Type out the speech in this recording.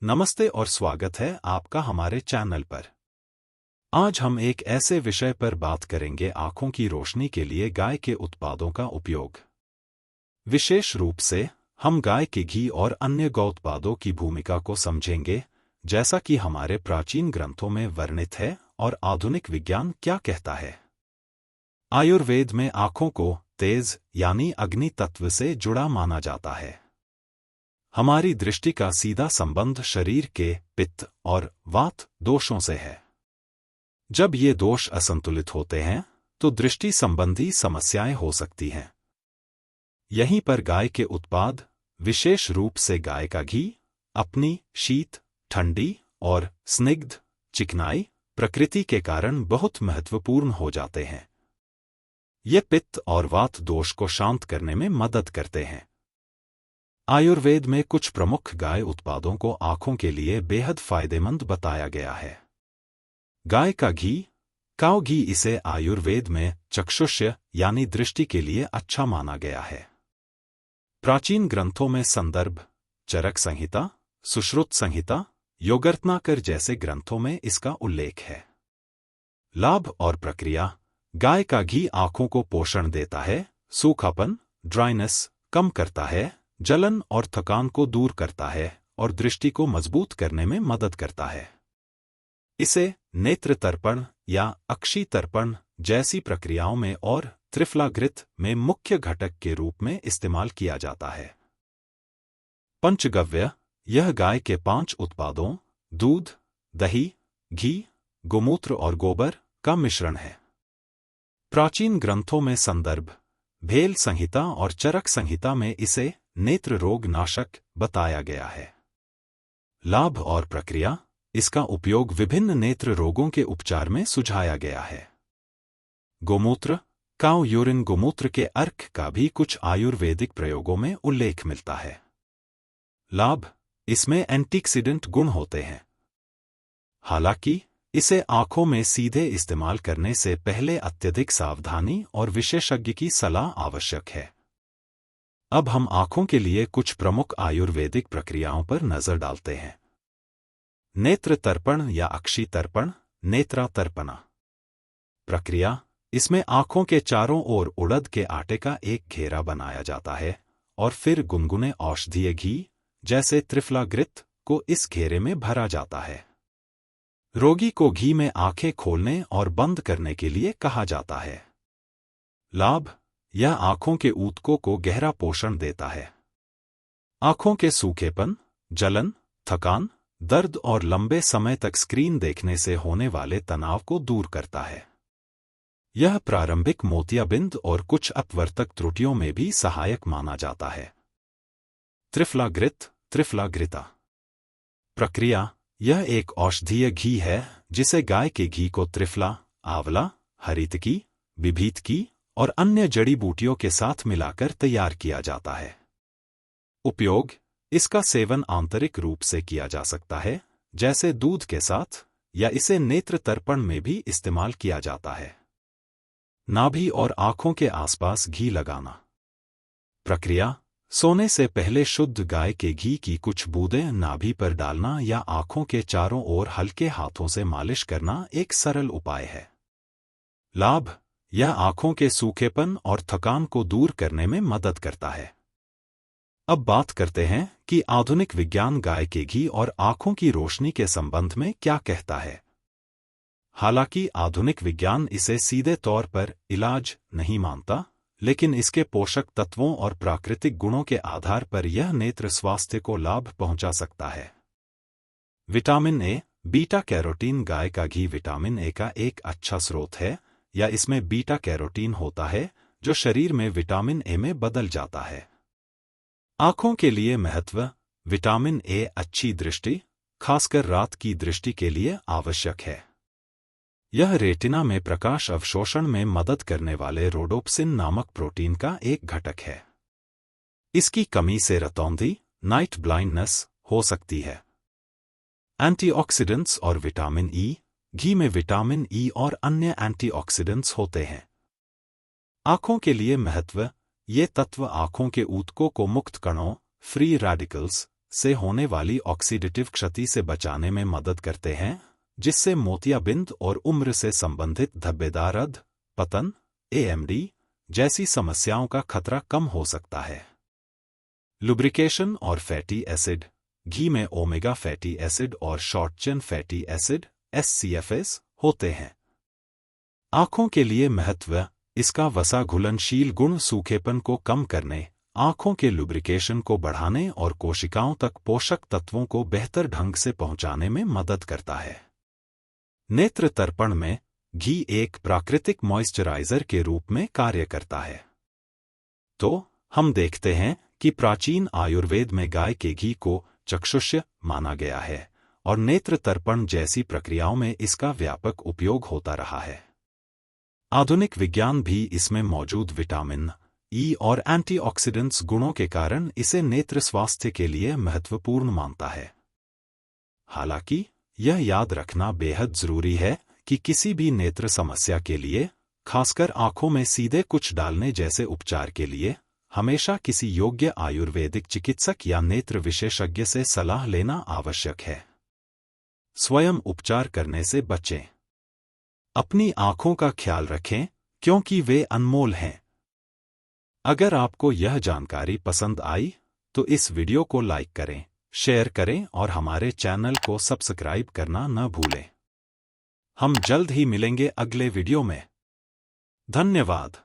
नमस्ते और स्वागत है आपका हमारे चैनल पर। आज हम एक ऐसे विषय पर बात करेंगे, आंखों की रोशनी के लिए गाय के उत्पादों का उपयोग। विशेष रूप से हम गाय के घी और अन्य गौ उत्पादों की भूमिका को समझेंगे, जैसा कि हमारे प्राचीन ग्रंथों में वर्णित है और आधुनिक विज्ञान क्या कहता है। आयुर्वेद में आंखों को तेज यानी अग्नि तत्व से जुड़ा माना जाता है। हमारी दृष्टि का सीधा संबंध शरीर के पित्त और वात दोषों से है। जब ये दोष असंतुलित होते हैं तो दृष्टि संबंधी समस्याएं हो सकती हैं। यहीं पर गाय के उत्पाद, विशेष रूप से गाय का घी, अपनी शीत, ठंडी और स्निग्ध चिकनाई प्रकृति के कारण बहुत महत्वपूर्ण हो जाते हैं। ये पित्त और वात दोष को शांत करने में मदद करते हैं। आयुर्वेद में कुछ प्रमुख गाय उत्पादों को आंखों के लिए बेहद फायदेमंद बताया गया है। गाय का घी, काऊ घी, इसे आयुर्वेद में चक्षुष्य यानी दृष्टि के लिए अच्छा माना गया है। प्राचीन ग्रंथों में संदर्भ, चरक संहिता, सुश्रुत संहिता, योगरत्नाकर जैसे ग्रंथों में इसका उल्लेख है। लाभ और प्रक्रिया। गाय का घी आंखों को पोषण देता है, सूखापन ड्राइनेस कम करता है, जलन और थकान को दूर करता है और दृष्टि को मजबूत करने में मदद करता है। इसे नेत्र तर्पण या अक्षि तर्पण जैसी प्रक्रियाओं में और त्रिफलाग्रित में मुख्य घटक के रूप में इस्तेमाल किया जाता है। पंचगव्य, यह गाय के 5 उत्पादों दूध, दही, घी, गोमूत्र और गोबर का मिश्रण है। प्राचीन ग्रंथों में संदर्भ, भेल संहिता और चरक संहिता में इसे नेत्र रोग नाशक बताया गया है। लाभ और प्रक्रिया। इसका उपयोग विभिन्न नेत्र रोगों के उपचार में सुझाया गया है। गोमूत्र, काऊ यूरिन, गोमूत्र के अर्क का भी कुछ आयुर्वेदिक प्रयोगों में उल्लेख मिलता है। लाभ, इसमें एंटीऑक्सीडेंट गुण होते हैं। हालांकि इसे आंखों में सीधे इस्तेमाल करने से पहले अत्यधिक सावधानी और विशेषज्ञ की सलाह आवश्यक है। अब हम आंखों के लिए कुछ प्रमुख आयुर्वेदिक प्रक्रियाओं पर नजर डालते हैं। नेत्र तर्पण या अक्षि तर्पण, नेत्रा तर्पणा प्रक्रिया। इसमें आंखों के चारों ओर उड़द के आटे का एक घेरा बनाया जाता है और फिर गुनगुने औषधीय घी जैसे त्रिफलाग्रित को इस घेरे में भरा जाता है। रोगी को घी में आंखें खोलने और बंद करने के लिए कहा जाता है। लाभ, यह आंखों के ऊतकों को गहरा पोषण देता है। आंखों के सूखेपन, जलन, थकान, दर्द और लंबे समय तक स्क्रीन देखने से होने वाले तनाव को दूर करता है। यह प्रारंभिक मोतियाबिंद और अपवर्तक अपवर्तक त्रुटियों में भी सहायक माना जाता है। त्रिफलाग्रित, त्रिफलाग्रिता प्रक्रिया। यह एक औषधीय घी है जिसे गाय के घी को त्रिफला, आंवला, हरितकी, बिभीतकी और अन्य जड़ी बूटियों के साथ मिलाकर तैयार किया जाता है। उपयोग। इसका सेवन आंतरिक रूप से किया जा सकता है, जैसे दूध के साथ, या इसे नेत्र तर्पण में भी इस्तेमाल किया जाता है। नाभि और आंखों के आसपास घी लगाना प्रक्रिया। सोने से पहले शुद्ध गाय के घी की कुछ बूंदें नाभि पर डालना या आंखों के चारों ओर हल्के हाथों से मालिश करना एक सरल उपाय है। लाभ, यह आंखों के सूखेपन और थकान को दूर करने में मदद करता है। अब बात करते हैं कि आधुनिक विज्ञान गाय के घी और आंखों की रोशनी के संबंध में क्या कहता है। हालांकि आधुनिक विज्ञान इसे सीधे तौर पर इलाज नहीं मानता, लेकिन इसके पोषक तत्वों और प्राकृतिक गुणों के आधार पर यह नेत्र स्वास्थ्य को लाभ पहुंचा सकता है। Vitamin A, beta carotene. गाय का घी विटामिन ए का एक अच्छा स्रोत है, या इसमें बीटा कैरोटीन होता है जो शरीर में विटामिन ए में बदल जाता है। आंखों के लिए महत्व। विटामिन ए अच्छी दृष्टि, खासकर रात की दृष्टि के लिए आवश्यक है। यह रेटिना में प्रकाश अवशोषण में मदद करने वाले रोडोप्सिन नामक प्रोटीन का एक घटक है। इसकी कमी से रतौंधी, नाइट ब्लाइंडनेस हो सकती है। एंटीऑक्सीडेंट्स और विटामिन ई। घी में विटामिन ई और अन्य एंटीऑक्सीडेंट्स होते हैं। आंखों के लिए महत्व। ये तत्व आंखों के ऊतकों को मुक्त कणों, फ्री रेडिकल्स से होने वाली ऑक्सीडेटिव क्षति से बचाने में मदद करते हैं, जिससे मोतियाबिंद और उम्र से संबंधित धब्बेदार अध पतन AMD जैसी समस्याओं का खतरा कम हो सकता है। लुब्रिकेशन और फैटी एसिड। घी में ओमेगा फैटी एसिड और short chain fatty acid SCFAs होते हैं। आंखों के लिए महत्व। इसका वसा घुलनशील गुण सूखेपन को कम करने, आंखों के लुब्रिकेशन को बढ़ाने और कोशिकाओं तक पोषक तत्वों को बेहतर ढंग से पहुंचाने में मदद करता है। नेत्र तर्पण में घी एक प्राकृतिक मॉइस्चराइजर के रूप में कार्य करता है। तो हम देखते हैं कि प्राचीन आयुर्वेद में गाय के घी को चक्षुष्य माना गया है और नेत्र तर्पण जैसी प्रक्रियाओं में इसका व्यापक उपयोग होता रहा है। आधुनिक विज्ञान भी इसमें मौजूद विटामिन E और एंटीऑक्सीडेंट्स गुणों के कारण इसे नेत्र स्वास्थ्य के लिए महत्वपूर्ण मानता है। हालांकि यह याद रखना बेहद जरूरी है कि किसी भी नेत्र समस्या के लिए, खासकर आंखों में सीधे कुछ डालने जैसे उपचार के लिए, हमेशा किसी योग्य आयुर्वेदिक चिकित्सक या नेत्र विशेषज्ञ से सलाह लेना आवश्यक है। स्वयं उपचार करने से बचें। अपनी आंखों का ख्याल रखें, क्योंकि वे अनमोल हैं। अगर आपको यह जानकारी पसंद आई तो इस वीडियो को लाइक करें, शेयर करें और हमारे चैनल को सब्सक्राइब करना न भूलें। हम जल्द ही मिलेंगे अगले वीडियो में। धन्यवाद।